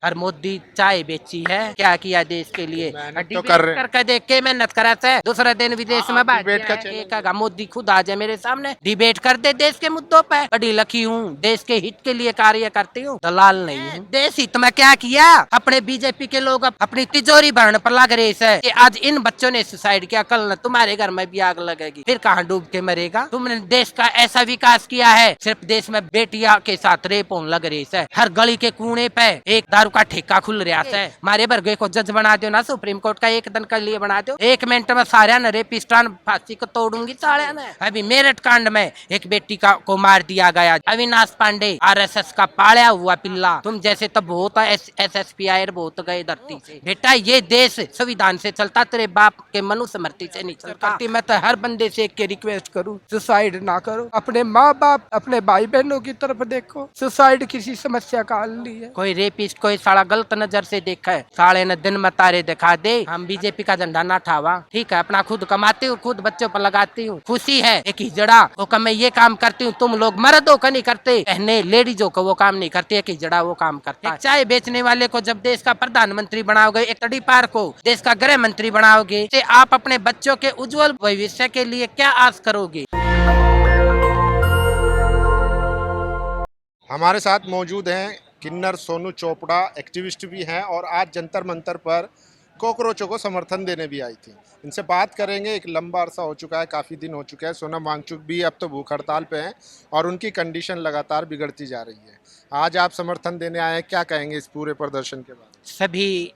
और मोदी चाय बेची है, क्या किया देश के लिए? मेहनत तो डिबेट कर रहे हैं। करके देख के मेहनत करा से दूसरे दिन हाँ, विदेश में आप बात डिबेट का किया है। चैनल एक आगा मोदी खुद आ जाए मेरे सामने डिबेट कर दे देश के मुद्दों पे। पढ़ी लिखी हूँ, देश के हित के लिए कार्य करती हूँ, दलाल नहीं हूँ। देश हित में क्या किया? अपने बीजेपी के लोग अपनी तिजोरी भरने पर लग रहे है कि आज इन बच्चों ने सुसाइड किया, कल न तुम्हारे घर में भी आग लगेगी, फिर कहाँ डूब के मरेगा? तुमने देश का ऐसा विकास किया है, सिर्फ देश में बेटिया के साथ रेप होने लग रही है। हर गली के कोने पे एक दारू का ठेका खुल रहा है। मारे वर्गे को जज बना दो ना, सुप्रीम कोर्ट का एक दिन के लिए बना दो, 1 मिनट में सारे न रेपिस्टान फांसी को तोड़ूंगी सारे ने। अभी मेरठ कांड में एक बेटी को मार दिया गया, अविनाश पांडे आरएसएस का पाला हुआ पिल्ला। तुम जैसे तो बहुत एसएसपी आयर बहुत गए धरती से। बेटा ये देश संविधान से चलता, तेरे बाप के मनुस्मृति से नहीं चलता। मैं तो हर बंदे से एक रिक्वेस्ट करूँ, सुसाइड ना करो, अपने माँ बाप अपने भाई बहनों की तरफ देखो। सुसाइड किसी समस्या का हल नहीं है। कोई रेपिस्ट कोई साला गलत नजर से देखा है, साले ने दिन में तारे दिखा दे, हम बीजेपी का झंडा ना ठावा। ठीक है, अपना खुद कमाती हूँ, खुद बच्चों पर लगाती हूँ, खुशी है। एक हिजड़ा तो मैं ये काम करती हूँ, तुम लोग मर्दों का नहीं करते, कहने लेडीजों को वो काम नहीं करते, एक हिजड़ा वो काम करता है। चाय बेचने वाले को जब देश का प्रधानमंत्री बनाओगे, एक तड़ी पार को देश का गृह मंत्री बनाओगे, तो आप अपने बच्चों के उज्जवल भविष्य के लिए क्या आस करोगे? हमारे साथ मौजूद हैं किन्नर सोनू चोपड़ा, एक्टिविस्ट भी हैं और आज जंतर मंतर पर कॉकरोचों को समर्थन देने भी आई थी। इनसे बात करेंगे। एक लंबा अरसा हो चुका है, काफ़ी दिन हो चुके हैं। सोनम वांगचुक भी अब तो भूख हड़ताल पे हैं और उनकी कंडीशन लगातार बिगड़ती जा रही है। आज आप समर्थन देने आए हैं, क्या कहेंगे इस पूरे प्रदर्शन के बाद? सभी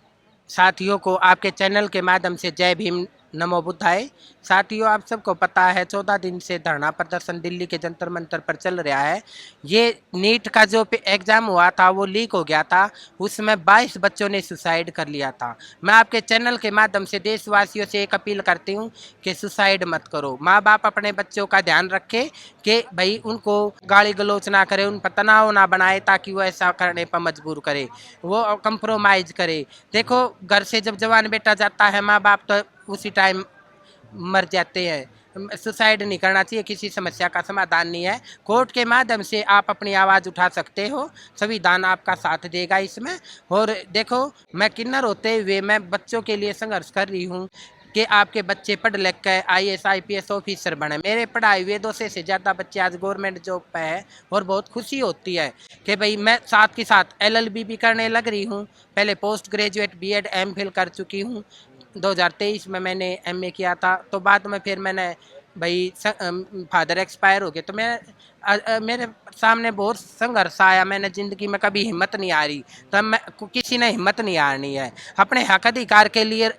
साथियों को आपके चैनल के माध्यम से जय भीम, नमो बुद्धाय। साथियों, आप सबको पता है 14 दिन से धरना प्रदर्शन दिल्ली के जंतर मंतर पर चल रहा है। ये नीट का जो एग्ज़ाम हुआ था वो लीक हो गया था, उसमें 22 बच्चों ने सुसाइड कर लिया था। मैं आपके चैनल के माध्यम से देशवासियों से एक अपील करती हूँ कि सुसाइड मत करो। माँ बाप अपने बच्चों का ध्यान रखे कि भाई उनको गाली गलौच ना करे, उन पर तनाव ना बनाए ताकि वो ऐसा करने पर मजबूर करे, वो कंप्रोमाइज़ करे। देखो, घर से जब जवान बेटा जाता है, माँ बाप तो उसी टाइम मर जाते हैं। सुसाइड नहीं करना चाहिए, किसी समस्या का समाधान नहीं है। कोर्ट के माध्यम से आप अपनी आवाज़ उठा सकते हो, संविधान आपका साथ देगा इसमें। और देखो, मैं किन्नर होते हुए मैं बच्चों के लिए संघर्ष कर रही हूँ कि आपके बच्चे पढ़ लिख कर IAS IPS ऑफिसर बने। मेरे पढ़ाए हुए 200 से ज़्यादा बच्चे आज गवर्नमेंट जॉब पे है और बहुत खुशी होती है कि भाई मैं साथ के साथ LLB भी करने लग रही हूँ। पहले पोस्ट ग्रेजुएट BEd MPhil कर चुकी हूँ। 2023 में मैंने MA किया था, तो बाद में फिर मैंने भाई फादर एक्सपायर हो गए, तो मैं मेरे सामने बहुत संघर्ष आया। मैंने ज़िंदगी में कभी हिम्मत नहीं हारी, तो मैं किसी ने हिम्मत नहीं हारनी है। अपने हक अधिकार के लिए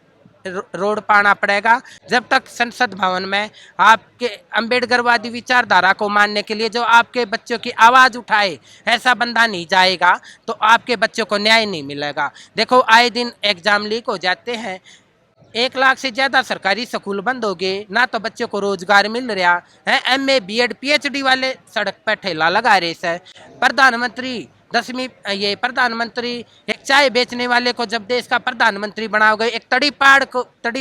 रोड पाना पड़ेगा। जब तक संसद भवन में आपके अम्बेडकरवादी विचारधारा को मानने के लिए जो आपके बच्चों की आवाज़ उठाए, ऐसा बंदा नहीं जाएगा तो आपके बच्चों को न्याय नहीं मिलेगा। देखो, आए दिन एग्जाम लीक हो जाते हैं, 1 लाख से ज़्यादा सरकारी स्कूल बंद हो गए, ना तो बच्चों को रोजगार मिल रहा है। MA BEd PhD वाले सड़क पर ठेला लगा रहे हैं। प्रधानमंत्री 10वीं ये प्रधानमंत्री एक चाय बेचने वाले को जब देश का प्रधानमंत्री बनाओगे, एक तड़ी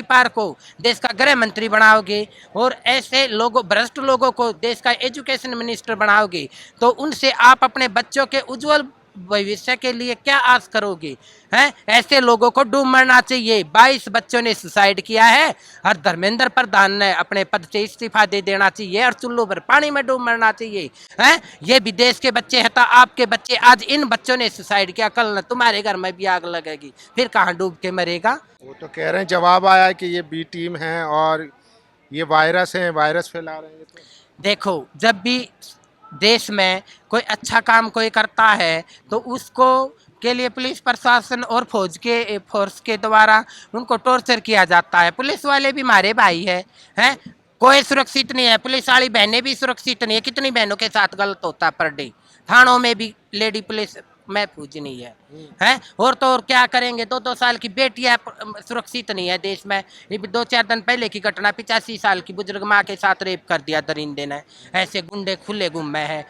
पार को देश का गृह मंत्री बनाओगे और ऐसे लोगों भ्रष्ट लोगों को देश का एजुकेशन मिनिस्टर बनाओगे, तो उनसे आप अपने बच्चों के उज्जवल भविष्य के लिए क्या आस करोगे? हैं? ऐसे लोगों को डूब मरना चाहिए। 22 बच्चों ने सुसाइड किया है और धर्मेंद्र प्रधान ने अपने पद से इस्तीफा दे देना चाहिए और चुल्लू भर पानी में डूब मरना चाहिए। हैं? ये भी देश के बच्चे हैं, तो आपके बच्चे आज इन बच्चों ने सुसाइड किया, कल न तुम्हारे घर में भी आग लगेगी, फिर कहाँ डूब के मरेगा? वो तो कह रहे हैं, जवाब आया है कि ये बी टीम है और ये वायरस है, वायरस फैला रहे हैं। तो देखो, जब भी देश में कोई अच्छा काम कोई करता है तो उसको के लिए पुलिस प्रशासन और फौज के फोर्स के द्वारा उनको टॉर्चर किया जाता है। पुलिस वाले भी हमारे भाई हैं। कोई सुरक्षित नहीं है, पुलिस वाली बहनें भी सुरक्षित नहीं है। कितनी बहनों के साथ गलत होता है पर डे, थानों में भी लेडी पुलिस महफूज नहीं है। और तो और क्या करेंगे, 2-2 साल की बेटियां सुरक्षित नहीं है देश में। ये भी 2-4 दिन पहले की घटना, 85 साल की बुजुर्ग माँ के साथ रेप कर दिया दरिंदे ने। ऐसे गुंडे खुले गुम हैं।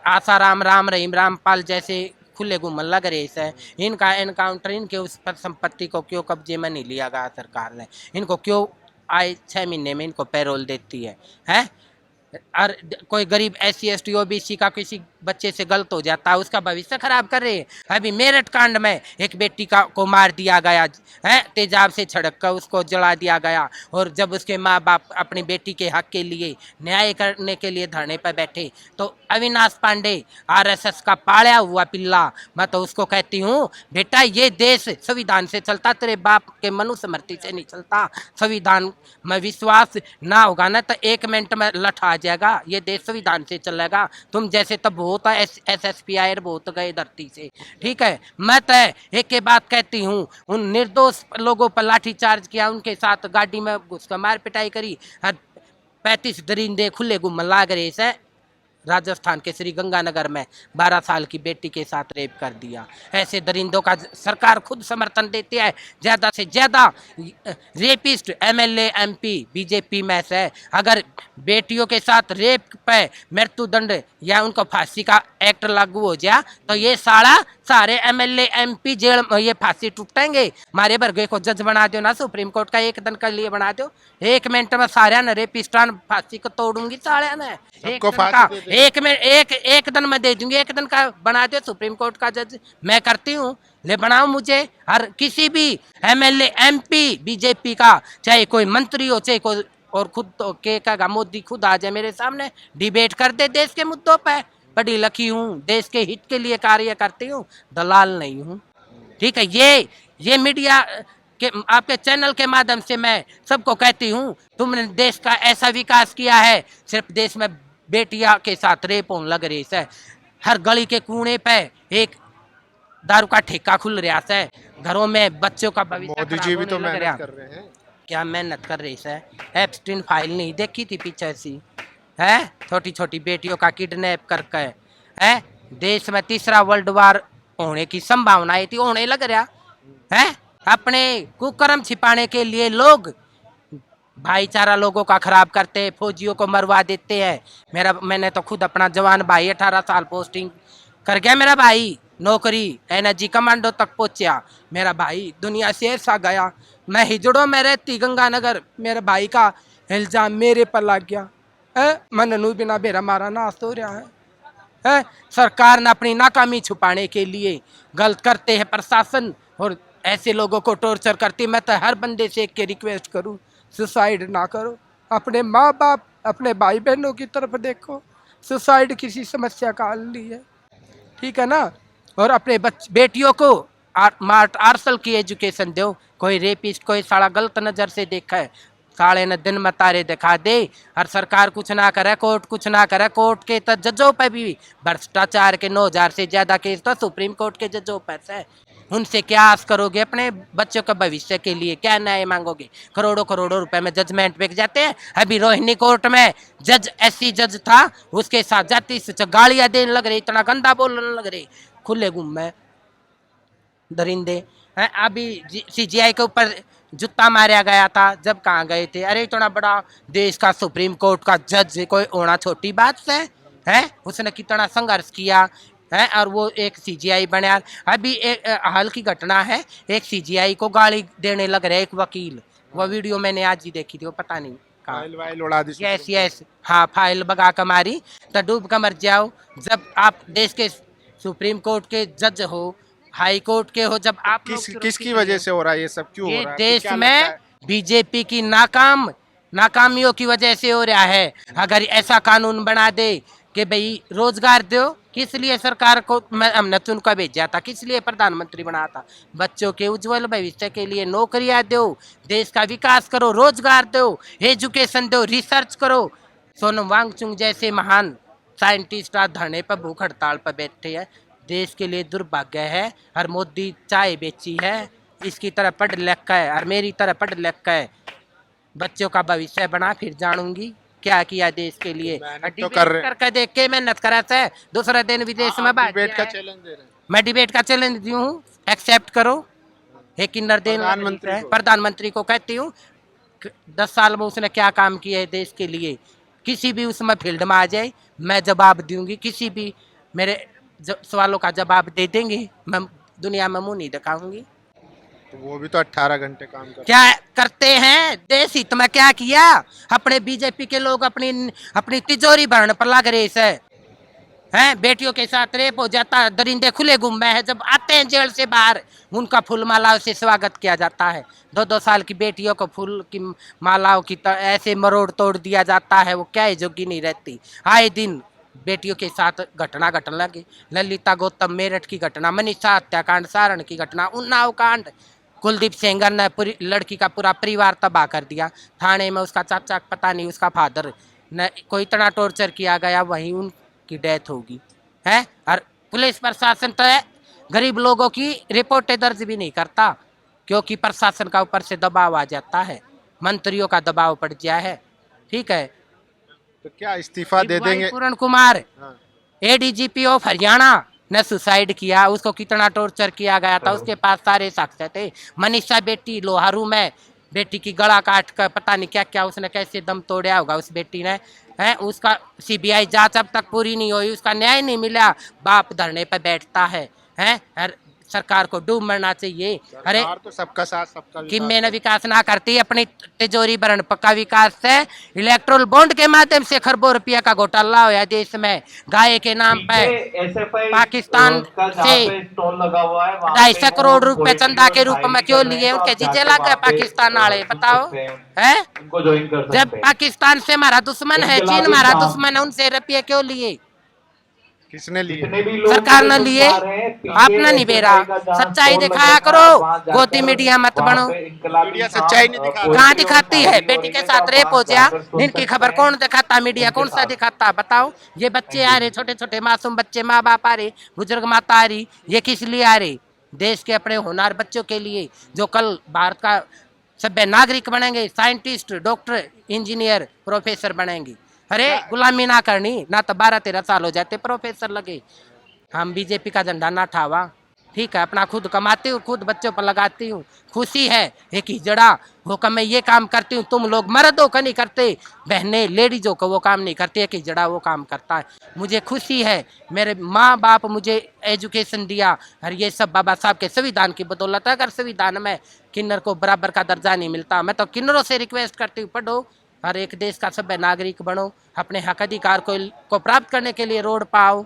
आसाराम, राम रहीम, रामपाल जैसे खुले गुम लग रहे हैं। इनका एनकाउंटर, इनके उस पर संपत्ति को क्यों कब्जे में नहीं लिया गया सरकार ने? इनको क्यों आए 6 महीने में इनको पैरोल देती है? और कोई गरीब SC ST OBC का किसी बच्चे से गलत हो जाता है, उसका भविष्य खराब कर रहे हैं। अभी मेरठ कांड में एक बेटी को मार दिया गया है, तेजाब से छिड़क कर उसको जला दिया गया, और जब उसके माँ बाप अपनी बेटी के हक के लिए न्याय करने के लिए धरने पर बैठे तो अविनाश पांडे आरएसएस का पाला हुआ पिल्ला, मैं तो उसको कहती हूँ बेटा ये देश संविधान से चलता, तेरे बाप के मनुस्मृति से नहीं चलता। संविधान में विश्वास ना होगा ना तो 1 मिनट में लठ आ जाएगा। ये देश संविधान से चलेगा। तुम जैसे तब बहुत SSPI बहुत गए धरती से, ठीक है। मैं तो एक के बात कहती हूँ, उन निर्दोष लोगों पर लाठी चार्ज किया, उनके साथ गाड़ी में घुसकर मार पिटाई करी, 35 दरिंदे खुले घूमने लाग रहे से। राजस्थान के श्री गंगानगर में 12 साल की बेटी के साथ रेप कर दिया। ऐसे दरिंदों का सरकार खुद समर्थन देती है। ज़्यादा से ज़्यादा रेपिस्ट MLA MP बीजेपी में से अगर बेटियों के साथ रेप पे मृत्युदंड या उनको फांसी का एक्ट लागू हो जाए तो ये सारे MLA MP जेल ये फांसी टूटेंगे। हमारे वर्गे को जज बना दो ना सुप्रीम कोर्ट का, 1 दिन के लिए बना दो, 1 मिनट में सारे न रेपिस्टान फांसी को तोड़ूंगी सारे ने। एक दिन में दे दूंगी, 1 दिन का बना दो सुप्रीम कोर्ट का जज, मैं करती हूँ। ले बनाओ मुझे, हर किसी भी MLA MP बीजेपी का, चाहे कोई मंत्री हो चाहे कोई, और खुद तो के कहेगा मोदी खुद आ जाए मेरे सामने, डिबेट कर दे देश के मुद्दों पे। पढ़ी लिखी हूँ, देश के हित के लिए कार्य करती हूँ, दलाल नहीं हूँ, ठीक है। ये मीडिया के आपके चैनल के माध्यम से मैं सबको कहती हूँ, तुमने देश का ऐसा विकास किया है, सिर्फ देश में बेटिया के साथ रेप होने लग रही है। हर गली के कोने पे एक दारू का ठेका खुल रहा है, घरों में बच्चों का भविष्य मोदी जी भी तो मेहनत कर रहे हैं। क्या मेहनत कर रही है? एप्स्टीन फाइल नहीं देखी थी पीछे सी है, छोटी छोटी बेटियों का किडनैप करके है। देश में तीसरा वर्ल्ड वार होने की संभावनाएं थी, होने लग रहा है। अपने कुकर्म छिपाने के लिए लोग भाईचारा लोगों का खराब करते हैं, फौजियों को मरवा देते हैं। मैंने तो खुद अपना जवान भाई 18 साल पोस्टिंग कर गया, मेरा भाई नौकरी एनर्जी कमांडो तक पहुंचा, मेरा भाई दुनिया से ऐसा गया। मैं हिजड़ों में रहती गंगानगर, मेरे भाई का इल्जाम मेरे पर लग गया है। मननू बिना बेरा मारा नाश हो रहा है। सरकार ने अपनी नाकामी छुपाने के लिए गलत करते हैं प्रशासन, और ऐसे लोगों को टॉर्चर करती। मैं तो हर बंदे से एक के रिक्वेस्ट करूं, सुसाइड ना करो, अपने माँ बाप अपने भाई बहनों की तरफ देखो। सुसाइड किसी समस्या का हल नहीं है, ठीक है ना। और अपने बेटियों को मार्शल की एजुकेशन दो। कोई रेपिस्ट कोई साला गलत नज़र से देखा है, साले ने दिन में तारे दिखा दे, और सरकार कुछ ना करे, कोर्ट कुछ ना करे। कोर्ट के तो जजों पे भी भ्रष्टाचार के 9,000 से ज़्यादा केस तो सुप्रीम कोर्ट के जजों पर है। उनसे क्या आस करोगे? अपने बच्चों का भविष्य के लिए क्या न्याय मांगोगे? करोड़ों करोड़ों रुपए में जजमेंट बिक जाते हैं। अभी रोहिणी कोर्ट में जज SC जज था, उसके साथ जाति से गालियां देने लग रही, इतना गंदा बोलने लग रही, खुले गुम में दरिंदे हैं। अभी CGI के ऊपर जूता मारा गया था, जब कहाँ गए थे? अरे इतना बड़ा देश का सुप्रीम कोर्ट का जज कोई होना छोटी बात है? उसने कितना संघर्ष किया है, और वो एक CGI बने। अभी एक हाल की घटना है, एक CGI को गाली देने लग रहे एक वकील, वो वीडियो मैंने आज ही देखी थी, वो पता नहीं फाइल उड़ा दी। यस हाँ, फाइल बगा कर मारी तो डूब कर मर जाओ। जब आप देश के सुप्रीम कोर्ट के जज हो, हाई कोर्ट के हो, जब आप किसकी वजह से हो रहा है ये सब? क्यों हो रहा है? देश में बीजेपी की नाकामियों की वजह से हो रहा है। अगर ऐसा कानून बना दे कि भाई रोजगार दो, किस लिए सरकार को हमने चुन कर भेजा था, किस लिए प्रधानमंत्री बना था? बच्चों के उज्जवल भविष्य के लिए नौकरियां दो, देश का विकास करो, रोजगार दो, एजुकेशन दो, रिसर्च करो। सोनम वांगचुक जैसे महान साइंटिस्ट आज धरने पर भूख हड़ताल पर बैठे हैं, देश के लिए दुर्भाग्य है। और मोदी चाय बेची है, इसकी तरह पढ़ लिख कर और मेरी तरह पढ़ लिख कर बच्चों का भविष्य बना, फिर जानूंगी क्या किया देश के लिए। तो कर रहे करके देख के मेहनत करा था, दूसरा दिन विदेश में डिबेट का चैलेंज दे रहे हैं। मैं डिबेट का चैलेंज दी हूँ, एक्सेप्ट करो। एक प्रधानमंत्री को कहती हूँ 10 साल में उसने क्या काम किया है देश के लिए, किसी भी उसमें फील्ड में आ जाए, मैं जवाब दूंगी। किसी भी मेरे सवालों का जवाब दे देंगे, मैं दुनिया में मुंह नहीं दिखाऊंगी। तो वो भी तो 18 घंटे काम क्या करते हैं देश हित में? क्या किया? अपने बीजेपी के लोग अपनी तिजोरी भरने पर लग रहे हैं, बेटियों के साथ रेप हो जाता है, दरिंदे खुले गुम्बे हैं, जब आते हैं जेल से बाहर उनका फूल मालाओं से स्वागत किया जाता है। 2-2 साल की बेटियों को फूल की मालाओं की ऐसे मरोड़ तोड़ दिया जाता है, वो क्या है जोगी नहीं रहती। आए दिन बेटियों के साथ घटना घटने लगी। ललिता गौतम मेरठ की घटना, मनीषा हत्याकांड सारण की घटना, उन्नाव कांड, कुलदीप सेंगर ने पूरी लड़की का पूरा परिवार तबाह कर दिया। थाने में उसका चाचा, पता नहीं उसका फादर न कोई इतना टॉर्चर किया गया, वहीं उनकी डेथ होगी है। और पुलिस प्रशासन तो गरीब लोगों की रिपोर्टें दर्ज भी नहीं करता, क्योंकि प्रशासन का ऊपर से दबाव आ जाता है, मंत्रियों का दबाव पड़ गया है। ठीक है, तो क्या इस्तीफा दे देंगे? पूर्ण कुमार हाँ। एडीजीपी ऑफ हरियाणा ने सुसाइड किया, उसको कितना टॉर्चर किया गया था, उसके पास सारे साक्ष्य थे। मनीषा बेटी लोहारू में बेटी की गला काट कर पता नहीं क्या क्या उसने कैसे दम तोड़ा होगा उस बेटी ने, है। उसका सीबीआई जांच अब तक पूरी नहीं हुई, उसका न्याय नहीं मिला, बाप धरने पर बैठता है। सरकार को डूब मरना चाहिए। अरे सरकार तो सबका साथ सबका कि विकास मैंने है। विकास ना करती, अपनी तिजोरी भरण पक्का विकास से इलेक्ट्रोल बॉन्ड के माध्यम से खरबों रुपया का घोटाला हुआ देश में, गाय के नाम पे पीछे एसएफआई पाकिस्तान का से जहाँ पे स्टॉल लगा हुआ है वहाँ पे 250 करोड़ वो रुपए चंदा के वॉलेंटियर रूप में हायर क्यों कर रहे हैं, लिए, तो उनके आप जीजे जाके लग गए वहाँ पे पाकिस्तान वाले, सुन बताओ सकते हैं, है। उनको ज्वाइन कर जब सकते हैं। पाकिस्तान से हमारा दुश्मन है, इनके चीन अलावा हमारा काम दुश्मन है, उनसे रुपये क्यों लिए? किसने लिए? जितने भी लोग सरकार मुझे न लिए, समझा रहे हैं, पीछे आपने नहीं बेरा। SFI का जहाँ सच्चाई स्टॉल लगा दिखाया था, करो, वहाँ गोदी जाकर मीडिया मत वहाँ बनो। पे इनकलाबी मीडिया शाम, सच्चाई नहीं दिखा रहा। कहाँ पोएट्री और दिखाती है? शायरी बेटी और के इवेंट साथ आप रेप वहाँ हो गया, जाकर सुन इनकी सकते खबर हैं कौन दिखाता? मीडिया उनके कौन सा साथ। दिखाता? बताओ। ये बच्चे थैंक आ यू। रहे, छोटे छोटे मासूम बच्चे, माँ बाप आ रहे, बुजुर्ग माता आ रही, ये किस लिए आ रहे? देश के अपने होनहार बच्चों के लिए, जो कल भारत का सभ्य नागरिक बनेंगे, साइंटिस्ट, डॉक्टर, इंजीनियर, प्रोफेसर बनेंगे। अरे गुलामी ना करनी ना, तो 12-13 साल हो जाते प्रोफेसर लगे। हम बीजेपी का झंडा ना ठावा, ठीक है, अपना खुद कमाती हूँ, खुद बच्चों पर लगाती हूँ, खुशी है। एक हिजड़ा होकर मैं ये काम करती हूँ, तुम लोग मर्दों का नहीं करते, बहनें लेडीजों को वो काम नहीं करती, एक हिजड़ा वो काम करता है। मुझे खुशी है, मेरे माँ बाप मुझे एजुकेशन दिया, और ये सब बाबा साहब के संविधान की बदौलत है। अगर संविधान में किन्नर को बराबर का दर्जा नहीं मिलता, मैं तो किन्नरों से रिक्वेस्ट करती हूँ, पढ़ो, हर एक देश का सभ्य नागरिक बनो, अपने हक अधिकार को प्राप्त करने के लिए रोड पाओ,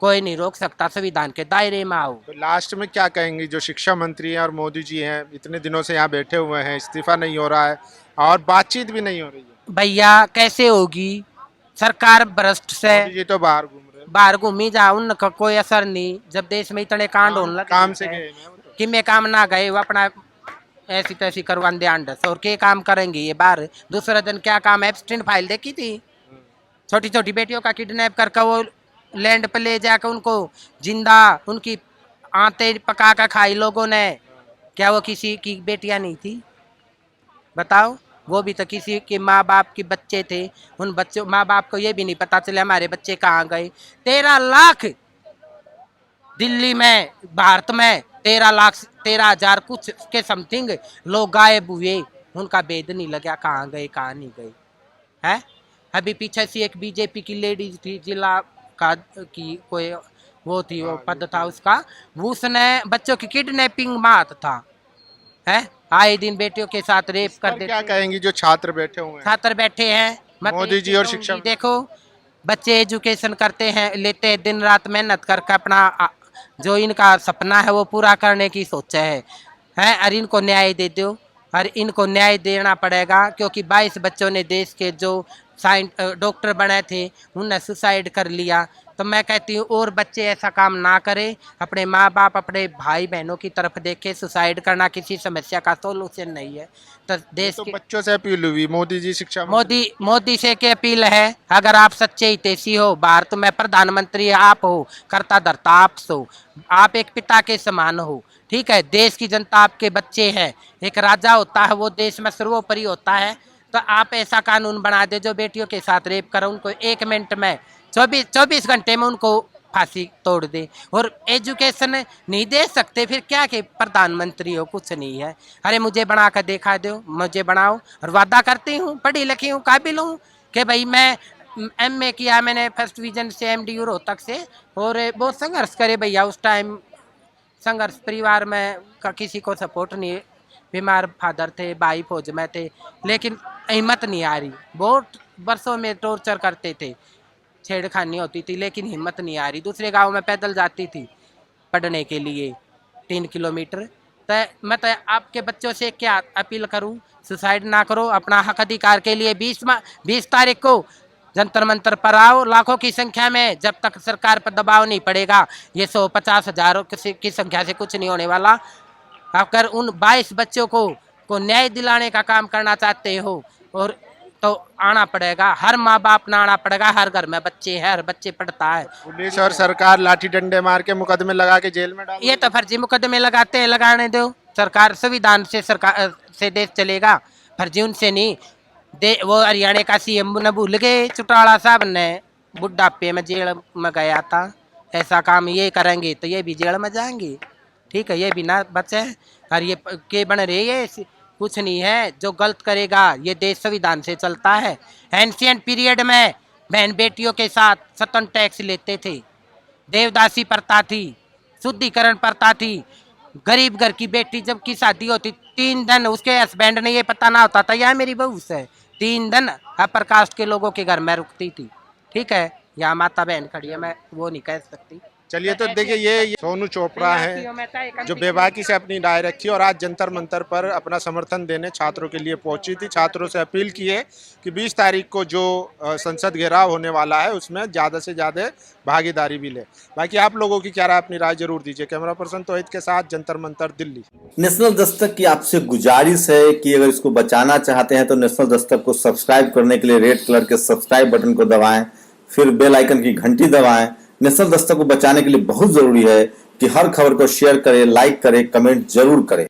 कोई नहीं रोक सकता, संविधान के दायरे में आओ। तो लास्ट में क्या कहेंगी, जो शिक्षा मंत्री हैं और मोदी जी हैं, इतने दिनों से यहाँ बैठे हुए हैं, इस्तीफा नहीं हो रहा है और बातचीत भी नहीं हो रही है। भैया कैसे होगी, सरकार भ्रष्ट से मोदी जी तो बाहर घूम रहे हैं। बाहर घूमी जा, उनका कोई असर नहीं। जब देश में इतने कांड होने लगे, काम से गए हैं वो तो। कि मैं काम ना गए, वो अपना ऐसी तैसी करवान दे अंडस, और क्या काम करेंगे ये बाहर? दूसरा दिन क्या काम, एब्सटेंट फाइल देखी थी, छोटी छोटी बेटियों का किडनैप करके वो लैंड पे ले जाकर उनको जिंदा उनकी आंतें पका कर खाई लोगों ने। क्या वो किसी की बेटियां नहीं थी? बताओ। वो भी तो किसी के माँ बाप के बच्चे थे, उन बच्चों माँ बाप को ये भी नहीं पता चला हमारे बच्चे कहाँ गए। 13 लाख दिल्ली में, भारत में 13 लाख 13,000 कुछ के समथिंग लोग गायब हुए, उनका भेद नहीं लगा कहाँ गए कहाँ नहीं गए है। अभी पीछे से एक बीजेपी की लेडीज थी, जिला का की कोई वो थी, वो पद था उसका, उसने बच्चों की किडनैपिंग मात था, है। आए दिन बेटियों के साथ रेप कर पर देते। क्या कहेंगी जो छात्र बैठे हुए हैं? छात्र बैठे हैं, मोदी जी और शिक्षा मंत्री। देखो, बच्चे एजुकेशन करते हैं, लेते हैं, दिन रात मेहनत करके अपना जो इनका सपना है वो पूरा करने की सोचा है। और इनको न्याय दे दो, और इनको न्याय देना पड़ेगा, क्योंकि 22 बच्चों ने देश के जो डॉक्टर बने थे उनने सुसाइड कर लिया। तो मैं कहती हूँ और बच्चे ऐसा काम ना करें, अपने माँ बाप अपने भाई बहनों की तरफ देखे। सुसाइड करना किसी समस्या का सोल्यूशन नहीं है। तो देश तो के बच्चों से अपील हुई, मोदी जी शिक्षा मंत्री। मोदी से की अपील है, अगर आप सच्चे हितैषी हो, भारत में प्रधानमंत्री आप हो, करता धरता आप हो, आप एक पिता के समान हो, ठीक है, देश की जनता आपके बच्चे हैं। एक राजा होता है वो देश में सर्वोपरि होता है, तो आप ऐसा कानून बना दे जो बेटियों के साथ रेप करो उनको 1 मिनट में 24 घंटे में उनको फांसी तोड़ दे। और एजुकेशन नहीं दे सकते फिर क्या कि प्रधानमंत्री हो, कुछ नहीं है। अरे मुझे बना कर देखा दो, मुझे बनाओ, और वादा करती हूँ, पढ़ी लिखी हूँ, काबिल हूँ, कि भाई मैं MA किया मैंने फर्स्ट डिवीजन से, MDU रोहतक से, और बहुत संघर्ष करे भैया उस टाइम। संघर्ष परिवार में का किसी को सपोर्ट नहीं, बीमार फादर थे, भाई फौज में थे, लेकिन हिम्मत नहीं आ रही, बहुत वर्षों में टॉर्चर करते थे। छेड़खानी होती थी, लेकिन हिम्मत नहीं आ रही। दूसरे गांव में पैदल जाती थी पढ़ने के लिए 3 किलोमीटर। तो मैं तो आपके बच्चों से क्या अपील करूं, सुसाइड ना करो, अपना हक अधिकार के लिए 20 तारीख को जंतर मंतर पर आओ लाखों की संख्या में। जब तक सरकार पर दबाव नहीं पड़ेगा, ये 150 हजारों की संख्या से कुछ नहीं होने वाला। अगर उन 22 बच्चों को न्याय दिलाने का काम करना चाहते हो और तो आना पड़ेगा, हर माँ बाप ना आना पड़ेगा। हर घर में बच्चे हैं, हर बच्चे पढ़ता है। पुलिस और सरकार लाठी डंडे मार के मुकदमे लगा के जेल में डाल ये तो फर्जी मुकदमे लगाते हैं, लगाने दो। सरकार संविधान से सरकार से देश चलेगा, फर्जी उनसे नहीं। वो हरियाणा का सीएम न भूल गए, चौटाला साहब ने बुढ़ापे में जेल में गया था। ऐसा काम ये करेंगे तो ये भी जेल में जाएंगे, ठीक है, ये भी ना बचे। और ये के बन रहे, ये कुछ नहीं है। जो गलत करेगा, ये देश संविधान से चलता है। एंशियंट पीरियड में बहन बेटियों के साथ स्वतंत्र टैक्स लेते थे, देवदासी प्रथा थी, शुद्धिकरण प्रथा थी। गरीब घर की बेटी जब की शादी होती 3 दिन उसके हस्बैंड ने ये पता ना होता था यह मेरी बहू से, 3 दिन अपर कास्ट के लोगों के घर में रुकती थी, ठीक है। यहाँ माता बहन खड़ी है, मैं वो नहीं कह सकती। चलिए, तो देखिए ये सोनू चोपड़ा है जो बेबाकी से अपनी राय रखी और आज जंतर मंतर पर अपना समर्थन देने छात्रों के लिए पहुंची थी। छात्रों से अपील की है कि 20 तारीख को जो संसद घेराव होने वाला है उसमें ज़्यादा से ज़्यादा भागीदारी भी ले। बाकी आप लोगों की क्या राय, अपनी राय जरूर दीजिए। कैमरा पर्सन तौहीद के साथ, जंतर मंतर, दिल्ली। नेशनल दस्तक की आपसे गुजारिश है कि अगर इसको बचाना चाहते हैं तो नेशनल दस्तक को सब्सक्राइब करने के लिए रेड कलर के सब्सक्राइब बटन को दबाएं, फिर बेल आइकन की घंटी दबाएं। नेशनल दस्तक को बचाने के लिए बहुत जरूरी है कि हर खबर को शेयर करें, लाइक करें, कमेंट जरूर करें।